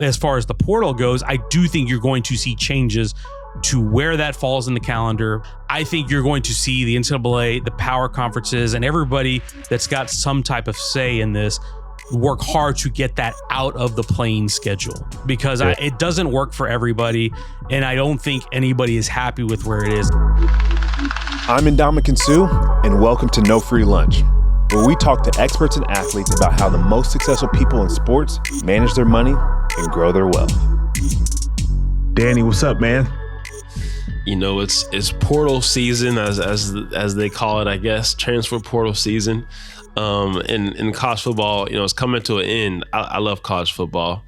as far as the portal goes, I do think you're going to see changes to where that falls in the calendar. I think you're going to see the NCAA, the power conferences, and everybody that's got some type of say in this work hard to get that out of the playing schedule, because it doesn't work for everybody, and I don't think anybody is happy with where it is. I'm Ndamukong Suh, and welcome to No Free Lunch, where we talk to experts and athletes about how the most successful people in sports manage their money and grow their wealth. Danny, what's up, man? You know, it's portal season, as they call it, I guess, transfer portal season. In college football, you know, it's coming to an end. I love college football.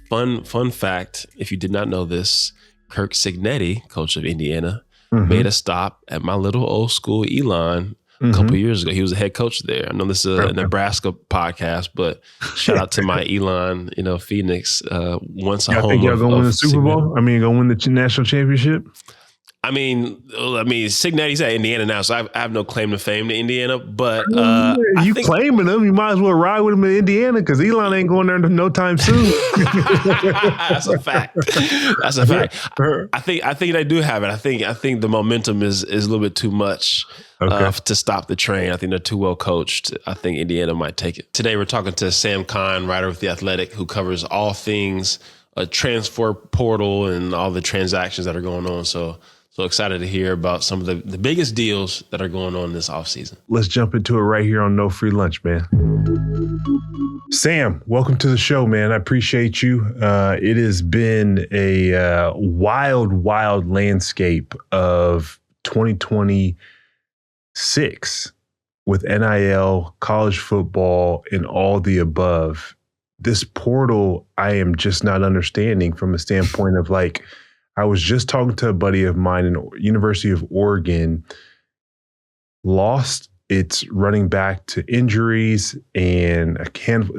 Fun fact, if you did not know this, Kirk Cignetti, coach of Indiana, made a stop at my little old school Elon a couple years ago. He was a head coach there. I know this is a Nebraska podcast, but shout out to my Elon, Phoenix. Once a home. Think y'all gonna win the Super Bowl? I mean, gonna win the national championship? I mean, Cignetti's at Indiana now, so I have no claim to fame to Indiana. But you claiming them, you might as well ride with him in Indiana, because Elon ain't going there no time soon. That's a fact. That's a fact. I think they do have it. I think the momentum is a little bit too much to stop the train. I think they're too well coached. I think Indiana might take it. Today we're talking to Sam Khan, writer with The Athletic, who covers all things transfer portal and all the transactions that are going on. So excited to hear about some of the biggest deals that are going on this offseason. Let's jump into it right here on No Free Lunch, man. Sam, welcome to the show, man. I appreciate you. It has been a wild landscape of 2026 with NIL, college football, and all the above. This portal, I am just not understanding from a standpoint of I was just talking to a buddy of mine in University of Oregon, lost its running back to injuries and a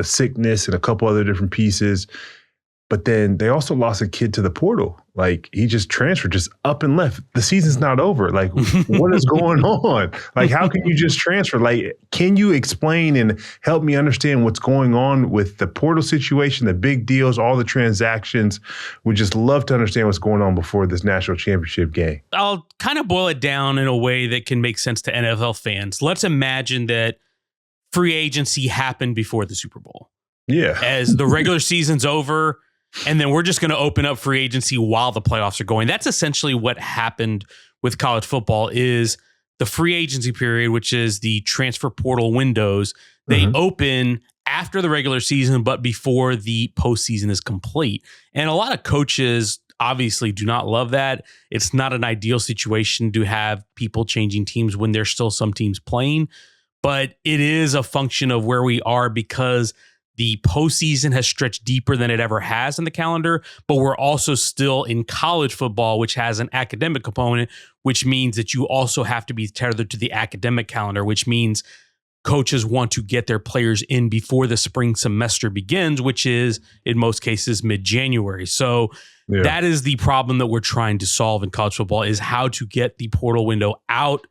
sickness and a couple other different pieces. But then they also lost a kid to the portal. He just transferred, just up and left. The season's not over. What is going on? How can you just transfer? Can you explain and help me understand what's going on with the portal situation, the big deals, all the transactions? We'd just love to understand what's going on before this national championship game. I'll kind of boil it down in a way that can make sense to NFL fans. Let's imagine that free agency happened before the Super Bowl. Yeah. As the regular season's over, and then we're just going to open up free agency while the playoffs are going. That's essentially what happened with college football. Is the free agency period, which is the transfer portal windows, they open after the regular season, but before the postseason is complete. And a lot of coaches obviously do not love that. It's not an ideal situation to have people changing teams when there's still some teams playing, but it is a function of where we are, because the postseason has stretched deeper than it ever has in the calendar, but we're also still in college football, which has an academic component, which means that you also have to be tethered to the academic calendar, which means coaches want to get their players in before the spring semester begins, which is in most cases mid-January. So that is the problem that we're trying to solve in college football, is how to get the portal window out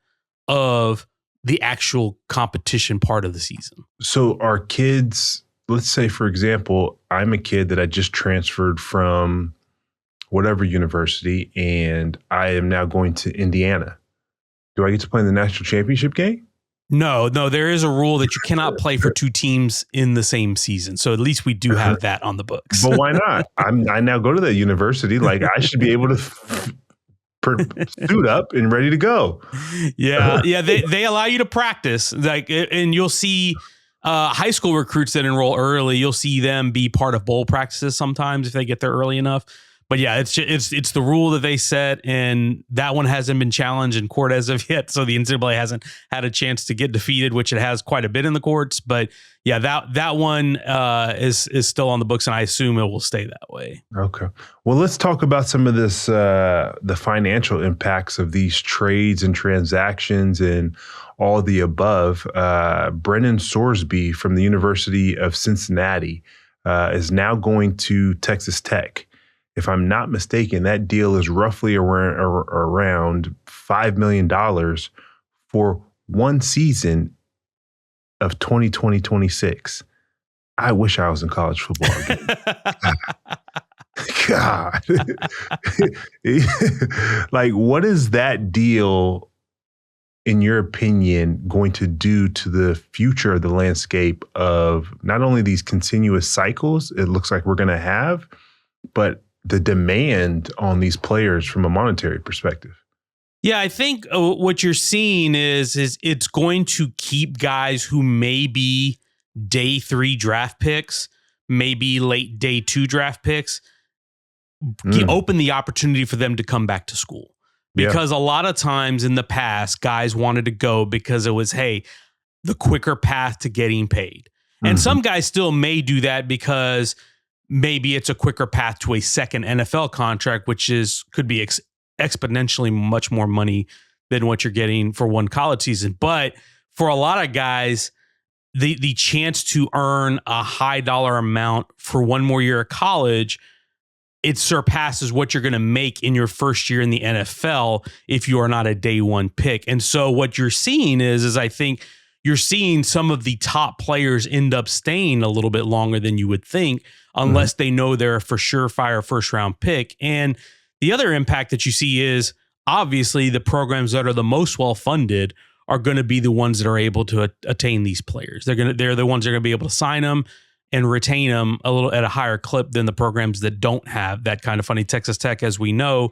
of the actual competition part of the season. So our kids... Let's say, for example, I'm a kid that I just transferred from whatever university, and I am now going to Indiana. Do I get to play in the national championship game? No, there is a rule that you cannot play for two teams in the same season. So at least we do have that on the books. But why not? I now go to that university. I should be able to suit up and ready to go. Yeah. They allow you to practice, and you'll see high school recruits that enroll early. You'll see them be part of bowl practices sometimes if they get there early enough. But yeah, it's the rule that they set, and that one hasn't been challenged in court as of yet. So the NCAA hasn't had a chance to get defeated, which it has quite a bit in the courts. But yeah, that one is still on the books, and I assume it will stay that way. Okay. Well, let's talk about some of this, the financial impacts of these trades and transactions and all the above. Brennan Sorsby from the University of Cincinnati is now going to Texas Tech. If I'm not mistaken, that deal is roughly around $5 million for one season of 2020-26. I wish I was in college football again. God. Like, what is that deal, in your opinion, going to do to the future of the landscape of not only these continuous cycles it looks like we're going to have, but the demand on these players from a monetary perspective? Yeah, I think what you're seeing is it's going to keep guys who may be day 3 draft picks, maybe late day 2 draft picks, open the opportunity for them to come back to school. Because a lot of times in the past, guys wanted to go because it was, hey, the quicker path to getting paid. And some guys still may do that because maybe it's a quicker path to a second NFL contract, which could be exponentially much more money than what you're getting for one college season. But for a lot of guys, the chance to earn a high dollar amount for one more year of college, it surpasses what you're going to make in your first year in the NFL if you are not a day 1 pick. And so what you're seeing is I think you're seeing some of the top players end up staying a little bit longer than you would think, unless they know they're a for surefire first round pick. And the other impact that you see is obviously the programs that are the most well funded are going to be the ones that are able to attain these players. They're the ones that are going to be able to sign them and retain them a little at a higher clip than the programs that don't have that kind of funding. Texas Tech, as we know,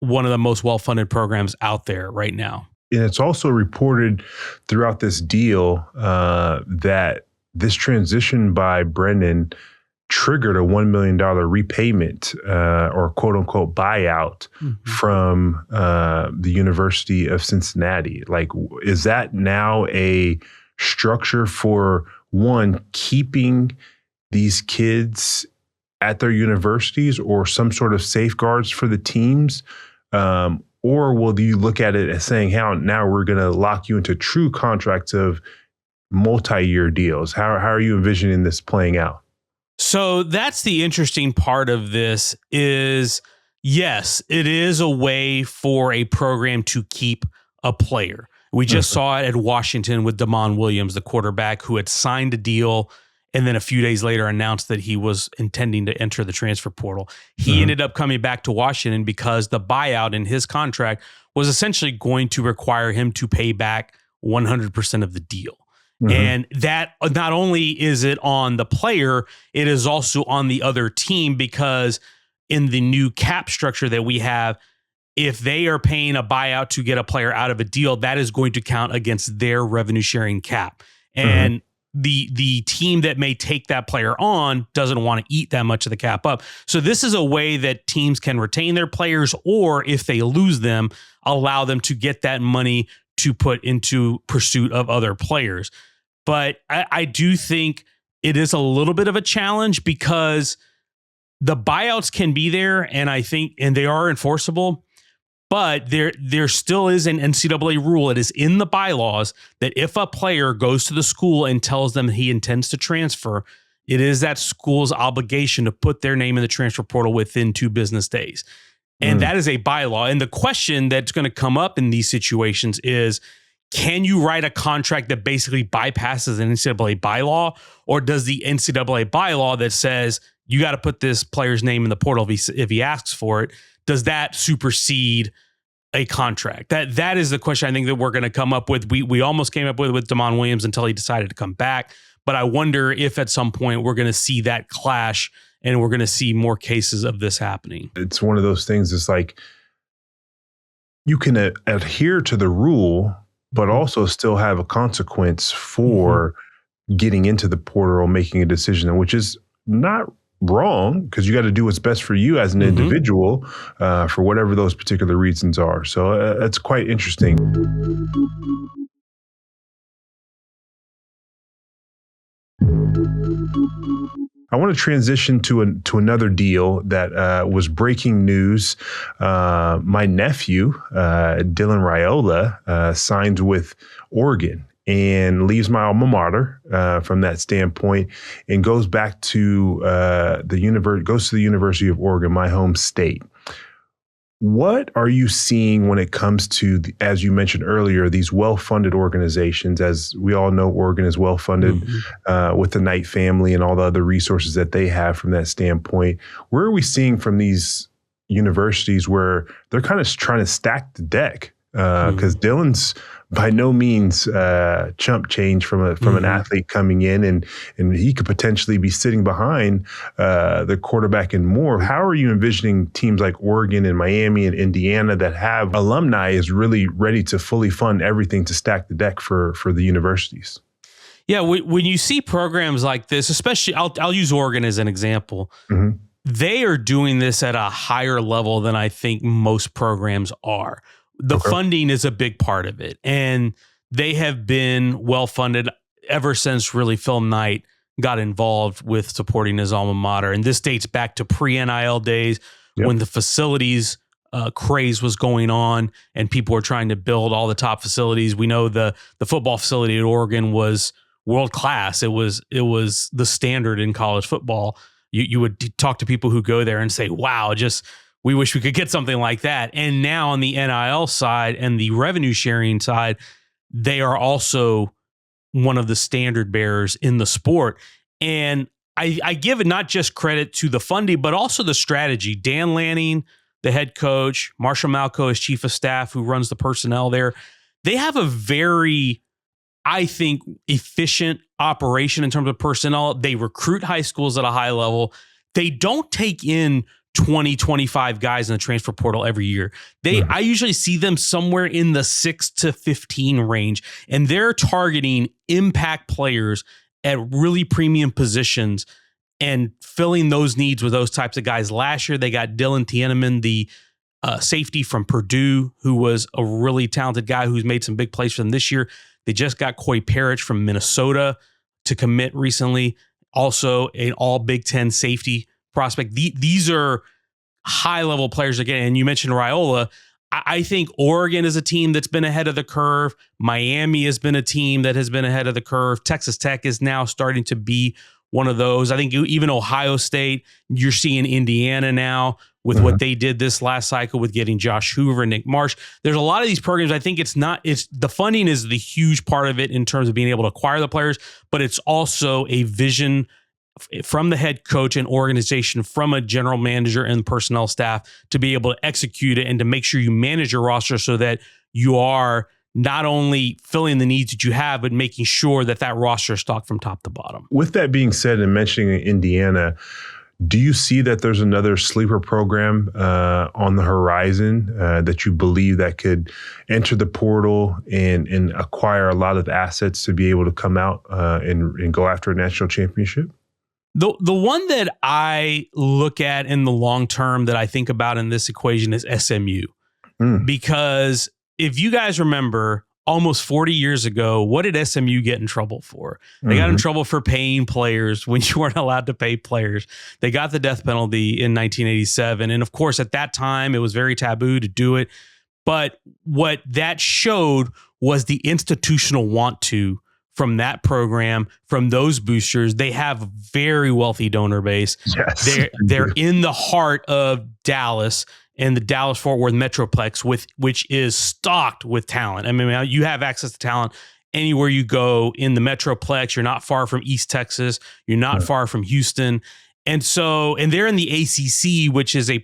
one of the most well funded programs out there right now. And it's also reported throughout this deal that this transition by Brendan triggered a $1 million repayment or quote unquote buyout from the University of Cincinnati. Like, is that now a structure for one, keeping these kids at their universities or some sort of safeguards for the teams? Or will you look at it as saying, how now we're going to lock you into true contracts of multi-year deals? How are you envisioning this playing out? So that's the interesting part of this is, yes, it is a way for a program to keep a player. We just saw it at Washington with Damon Williams, the quarterback who had signed a deal and then a few days later announced that he was intending to enter the transfer portal. He ended up coming back to Washington because the buyout in his contract was essentially going to require him to pay back 100% of the deal. And that not only is it on the player, it is also on the other team, because in the new cap structure that we have, if they are paying a buyout to get a player out of a deal, that is going to count against their revenue sharing cap. And the team that may take that player on doesn't want to eat that much of the cap up. So this is a way that teams can retain their players, or if they lose them, allow them to get that money to put into pursuit of other players. But I do think it is a little bit of a challenge because the buyouts can be there, and I think, and they are enforceable, but there still is an NCAA rule. It is in the bylaws that if a player goes to the school and tells them he intends to transfer, it is that school's obligation to put their name in the transfer portal within 2 business days. And that is a bylaw. And the question that's going to come up in these situations is, can you write a contract that basically bypasses an NCAA bylaw, or does the NCAA bylaw that says you got to put this player's name in the portal if he asks for it, does that supersede a contract? That is the question I think that we're going to come up with. We almost came up with Damon Williams until he decided to come back. But I wonder if at some point we're going to see that clash and we're going to see more cases of this happening. It's one of those things. It's like you can adhere to the rule, but also still have a consequence for getting into the portal, making a decision, which is not wrong, because you got to do what's best for you as an individual for whatever those particular reasons are. So that's quite interesting. I want to transition to another deal that was breaking news. My nephew, Dylan Raiola, signed with Oregon and leaves my alma mater from that standpoint, and goes back to the University of Oregon, my home state. What are you seeing when it comes to, as you mentioned earlier, these well-funded organizations? As we all know, Oregon is well-funded with the Knight family and all the other resources that they have from that standpoint. Where are we seeing from these universities where they're kind of trying to stack the deck? Because Dylan's by no means chump change from an athlete coming in, and he could potentially be sitting behind the quarterback and more. How are you envisioning teams like Oregon and Miami and Indiana that have alumni is really ready to fully fund everything to stack the deck for the universities? Yeah, when you see programs like this, especially I'll use Oregon as an example. They are doing this at a higher level than I think most programs are. The funding is a big part of it, and they have been well-funded ever since really Phil Knight got involved with supporting his alma mater. And this dates back to pre-NIL days when the facilities craze was going on and people were trying to build all the top facilities. We know the football facility at Oregon was world-class. It was the standard in college football. You would talk to people who go there and say, wow, we wish we could get something like that. And now on the NIL side and the revenue sharing side, they are also one of the standard bearers in the sport. And I give it not just credit to the funding, but also the strategy. Dan Lanning, the head coach, Marshall Malco as chief of staff who runs the personnel there, they have a very, I think, efficient operation in terms of personnel. They recruit high schools at a high level. They don't take in 20, 25 guys in the transfer portal every year. I usually see them somewhere in the 6 to 15 range, and they're targeting impact players at really premium positions and filling those needs with those types of guys. Last year, they got Dylan Tieneman, the safety from Purdue, who was a really talented guy who's made some big plays for them this year. They just got Coy Parrish from Minnesota to commit recently, also an all Big Ten safety prospect. These are high-level players again. And you mentioned Raiola. I think Oregon is a team that's been ahead of the curve. Miami has been a team that has been ahead of the curve. Texas Tech is now starting to be one of those. I think even Ohio State, you're seeing Indiana now with what they did this last cycle with getting Josh Hoover and Nick Marsh. There's a lot of these programs. I think it's the funding is the huge part of it in terms of being able to acquire the players, but it's also a vision from the head coach and organization, from a general manager and personnel staff to be able to execute it and to make sure you manage your roster so that you are not only filling the needs that you have, but making sure that roster is stocked from top to bottom. With that being said, and mentioning Indiana, do you see that there's another sleeper program on the horizon that you believe that could enter the portal and acquire a lot of assets to be able to come out and go after a national championship? The one that I look at in the long term that I think about in this equation is SMU. Because if you guys remember, almost 40 years ago, what did SMU get in trouble for? They got in trouble for paying players when you weren't allowed to pay players. They got the death penalty in 1987. And of course, at that time, it was very taboo to do it. But what that showed was the institutional want to from that program, from those boosters. They have a very wealthy donor base. Yes, they're in the heart of Dallas and the Dallas-Fort Worth Metroplex, which is stocked with talent. I mean, you have access to talent anywhere you go in the Metroplex. You're not far from East Texas. You're not far from Houston. And they're in the ACC, which is a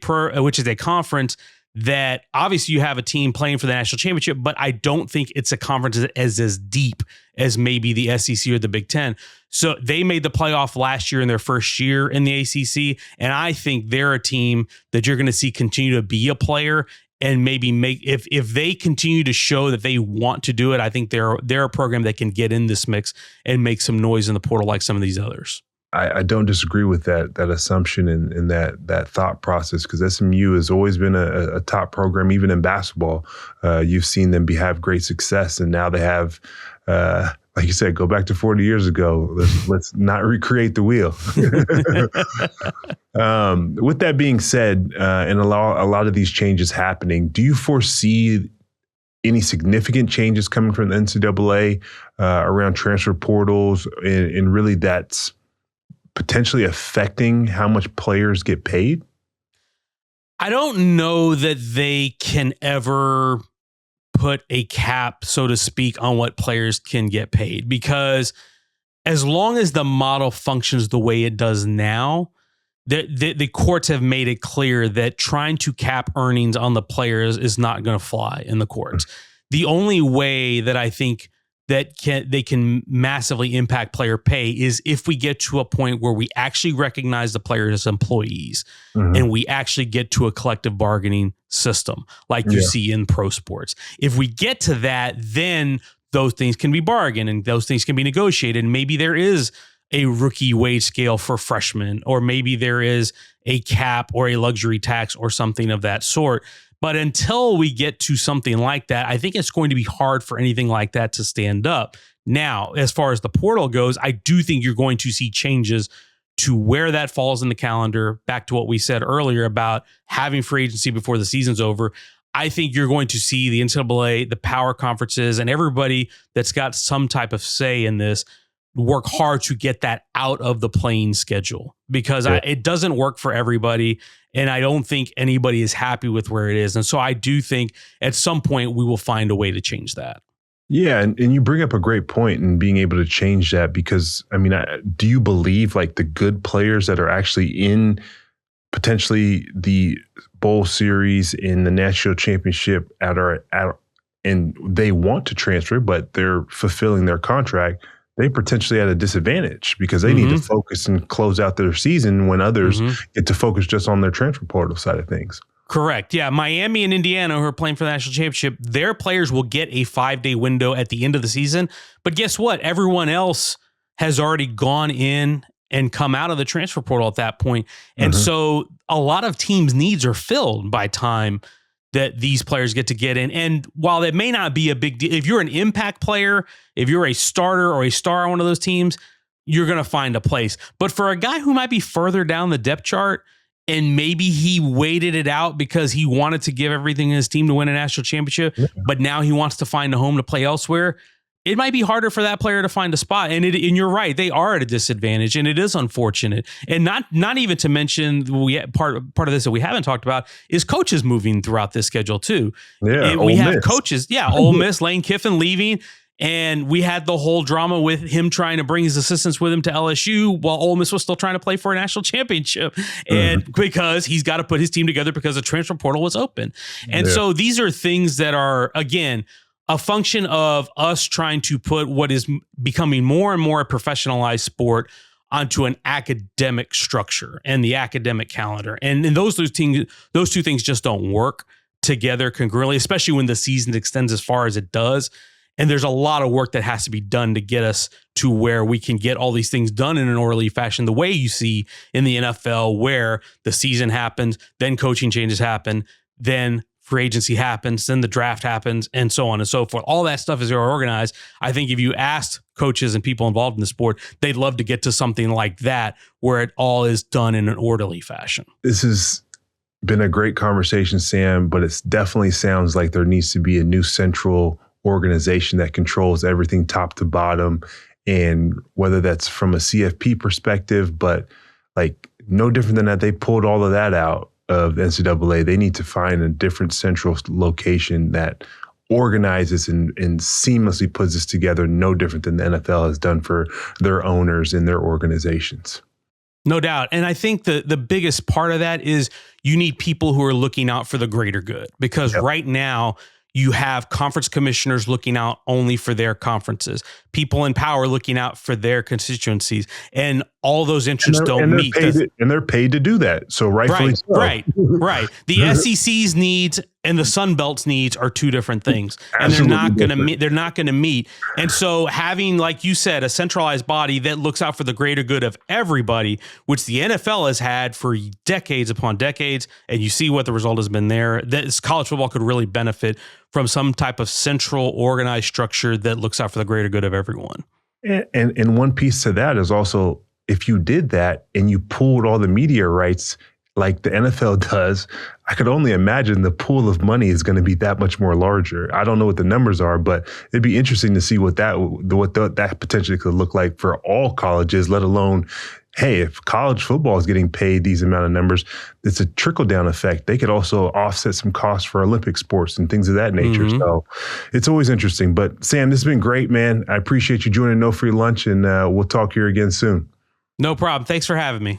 conference that obviously you have a team playing for the national championship, but I don't think it's a conference as deep as maybe the SEC or the Big Ten. So they made the playoff last year in their first year in the ACC, and I think they're a team that you're going to see continue to be a player and maybe make if they continue to show that they want to do it. I think they're a program that can get in this mix and make some noise in the portal like some of these others. I don't disagree with that assumption and that thought process, because SMU has always been a top program, even in basketball. You've seen them have great success, and now they have, like you said, go back to 40 years ago. Let's not recreate the wheel. With that being said, and a lot of these changes happening, do you foresee any significant changes coming from the NCAA around transfer portals, and really that's potentially affecting how much players get paid? I don't know that they can ever put a cap, so to speak, on what players can get paid, because as long as the model functions the way it does now, the courts have made it clear that trying to cap earnings on the players is not going to fly in the courts. The only way that I think that they can massively impact player pay is if we get to a point where we actually recognize the players as employees, and we actually get to a collective bargaining system like you see in pro sports. If we get to that, then those things can be bargained and those things can be negotiated. And maybe there is a rookie wage scale for freshmen, or maybe there is a cap or a luxury tax or something of that sort. But until we get to something like that, I think it's going to be hard for anything like that to stand up. Now, as far as the portal goes, I do think you're going to see changes to where that falls in the calendar. Back to what we said earlier about having free agency before the season's over. I think you're going to see the NCAA, the power conferences, and everybody that's got some type of say in this work hard to get that out of the playing schedule, because it doesn't work for everybody. And I don't think anybody is happy with where it is. And so I do think at some point we will find a way to change that. Yeah. And you bring up a great point in being able to change that, because, I mean, do you believe like the good players that are actually in potentially the bowl series in the national championship and they want to transfer, but they're fulfilling their contract, they potentially at a disadvantage because they need to focus and close out their season when others get to focus just on their transfer portal side of things. Correct. Yeah. Miami and Indiana, who are playing for the national championship, their players will get a 5-day window at the end of the season. But guess what? Everyone else has already gone in and come out of the transfer portal at that point. And so a lot of teams' needs are filled by time that these players get to get in. And while it may not be a big deal, if you're an impact player, if you're a starter or a star on one of those teams, you're going to find a place. But for a guy who might be further down the depth chart, and maybe he waited it out because he wanted to give everything in his team to win a national championship, but now he wants to find a home to play elsewhere, it might be harder for that player to find a spot. And you're right, they are at a disadvantage, and it is unfortunate. And not even to mention, part of this that we haven't talked about is coaches moving throughout this schedule too. Yeah, we have coaches. Yeah, Ole Miss, Lane Kiffin leaving. And we had the whole drama with him trying to bring his assistants with him to LSU while Ole Miss was still trying to play for a national championship. And because he's got to put his team together because the transfer portal was open. And so these are things that are, again, a function of us trying to put what is becoming more and more a professionalized sport onto an academic structure and the academic calendar. And those two things just don't work together congruently, especially when the season extends as far as it does. And there's a lot of work that has to be done to get us to where we can get all these things done in an orderly fashion, the way you see in the NFL, where the season happens, then coaching changes happen, then free agency happens, then the draft happens, and so on and so forth. All that stuff is organized. I think if you asked coaches and people involved in the sport, they'd love to get to something like that where it all is done in an orderly fashion. This has been a great conversation, Sam, but it definitely sounds like there needs to be a new central organization that controls everything top to bottom, and whether that's from a CFP perspective, but like no different than that, they pulled all of that out of NCAA. They need to find a different central location that organizes and seamlessly puts this together, no different than the NFL has done for their owners and their organizations. No doubt. And I think the biggest part of that is you need people who are looking out for the greater good, because right now you have conference commissioners looking out only for their conferences, people in power looking out for their constituencies, and all those interests don't meet. And they're paid to do that. So rightfully so. Right. The SEC's needs and the Sun Belt's needs are two different things, and they're not going to meet. They're not going to meet. And so having, like you said, a centralized body that looks out for the greater good of everybody, which the NFL has had for decades upon decades, and you see what the result has been there, that college football could really benefit from some type of central organized structure that looks out for the greater good of everyone. And one piece to that is also, if you did that and you pooled all the media rights like the NFL does, I could only imagine the pool of money is going to be that much more larger. I don't know what the numbers are, but it'd be interesting to see what that potentially could look like for all colleges, let alone, hey, if college football is getting paid these amount of numbers, it's a trickle-down effect. They could also offset some costs for Olympic sports and things of that nature. Mm-hmm. So it's always interesting. But Sam, this has been great, man. I appreciate you joining No Free Lunch, and we'll talk here again soon. No problem. Thanks for having me.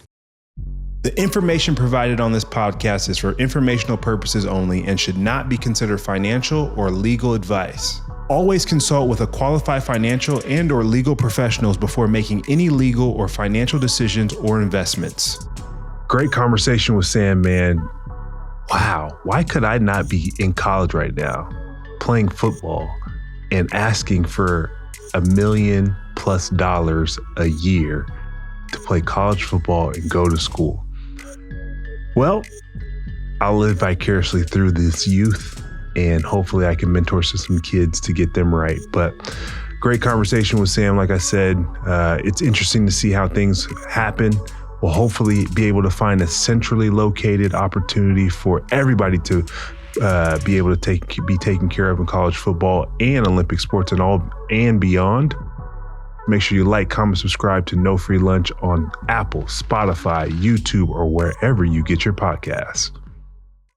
The information provided on this podcast is for informational purposes only and should not be considered financial or legal advice. Always consult with a qualified financial and or legal professionals before making any legal or financial decisions or investments. Great conversation with Sam, man. Wow, why could I not be in college right now playing football and asking for $1 million+ a year to play college football and go to school? Well, I'll live vicariously through this youth, and hopefully I can mentor some kids to get them right. But great conversation with Sam. Like I said, it's interesting to see how things happen. We'll hopefully be able to find a centrally located opportunity for everybody to be able to be taken care of in college football and Olympic sports and beyond. Make sure you like, comment, subscribe to No Free Lunch on Apple, Spotify, YouTube, or wherever you get your podcasts.